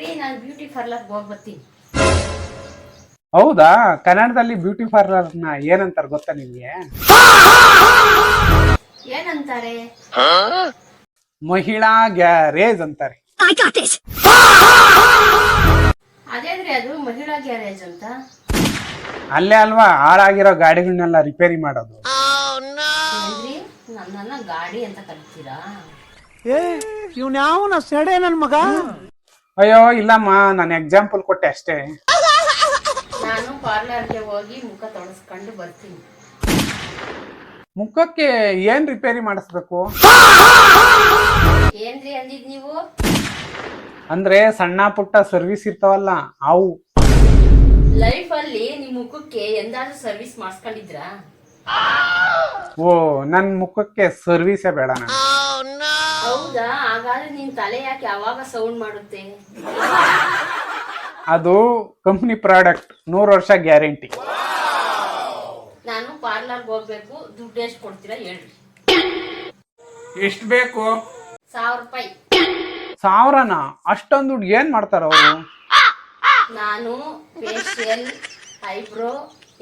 ರೀ ನಾನು ಬ್ಯೂಟಿ ಪಾರ್ಲರ್ಗೆ ಹೋಗಿ ಬರ್ತೀನಿ. ಹೌದಾ? ಕನ್ನಡದಲ್ಲಿ ಬ್ಯೂಟಿ ಪಾರ್ಲರ್ನ ಏನಂತಾರೆ ಗೊತ್ತಾ ನಿಮ್ಗೆ? ಏನಂತಾರೆ? ಮಹಿಳಾ ಗ್ಯಾರೇಜ್ ಅಂತಾರೆ. ಅದೇನ್ರಿ ಅದು ಮಹಿಳಾ ಗ್ಯಾರೇಜ್ ಅಂತ? ಅಲ್ಲೇ ಅಲ್ವಾ ಹಾಳಾಗಿರೋ ಗಾಡಿಗಳನ್ನೆಲ್ಲ ರಿಪೇರಿ ಮಾಡೋದು. ಏನ್ರಿ ನನ್ನನ್ನ ಗಾಡಿ ಅಂತ ಕರಿತೀರಾ? ಇವ್ನ್ಯಾವನ ಸೆಡೆ ನನ್ ಮಗ. ಅಯ್ಯೋ ಇಲ್ಲಮ್ಮ, ನಾನು ಎಕ್ಸಾಂಪಲ್ ಕೊಟ್ಟೆ ಅಷ್ಟೇ. ನಾನು ಪಾರ್ಲರ್ಗೆ ಹೋಗಿ ಮುಖ ತೊಳಸ್ಕೊಂಡು ಬರ್ತೀನಿ. ಮುಖಕ್ಕೆ ಏನ್ ರಿಪೇರಿ ಮಾಡಿಸ್ಬೇಕು? ಏನ್ರಿ ಅಂದಿದ್ ನೀವು? ಅಂದ್ರೆ ಸಣ್ಣ ಪುಟ್ಟ ಸರ್ವಿಸ್ ಇರ್ತಾವಲ್ಲ ಅವು. ಲೈಫ್ ಅಲ್ಲಿ ನಿಮ್ ಮುಖಕ್ಕೆ ಎಂದಾದ್ರೂ ಸರ್ವಿಸ್ ಮಾಡಿಸ್ಕೊಂಡಿದ್ರಾ? ಓ, ನನ್ ಮುಖಕ್ಕೆ ಸರ್ವಿಸೇ ಬೇಡ ನಾನು. ಹೌದಾ? ಹಾಗಾದ್ರೆ ನಿನ್ ತಲೆ ಯಾಕೆ ಯಾವಾಗ ಸೌಂಡ್ ಮಾಡುತ್ತೆ? ಅದು ಕಂಪ್ನಿ ಪ್ರಾಡಕ್ಟ್, 100 ವರ್ಷ ಗ್ಯಾರಂಟಿ. ನಾನು ಪಾರ್ಲರ್ಗೆ ಹೋಗ್ಬೇಕು, ದುಡ್ಡು ಎಷ್ಟು ಕೊಡ್ತೀರಾ ಹೇಳ್ರಿ? ಎಷ್ಟು ಬೇಕು? 1000 ರೂಪಾಯಿ. 1000ನಾ? ಅಷ್ಟೊಂದು ದುಡ್ಡು ಏನ್ ಮಾಡ್ತಾರ ಅವರು? ನಾನು ಫೇಶಿಯಲ್, ಐಬ್ರೋ,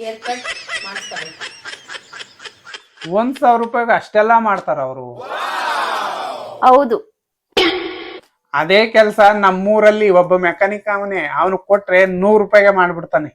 ಹೇರ್ ಕಟ್ ಮಾಡಿಸ್ಕೋಬೇಕು. 1000 ರೂಪಾಯಿಗೆ ಅಷ್ಟೆಲ್ಲ ಮಾಡ್ತಾರ ಅವರು? ಹೌದು. ಅದೇ ಕೆಲಸ ನಮ್ಮೂರಲ್ಲಿ ಒಬ್ಬ ಮೆಕ್ಯಾನಿಕ್ ಅವನೇ, ಅವನು ಕೊಟ್ರೆ 100 ರೂಪಾಯಿಗೆ ಮಾಡ್ಬಿಡ್ತಾನೆ.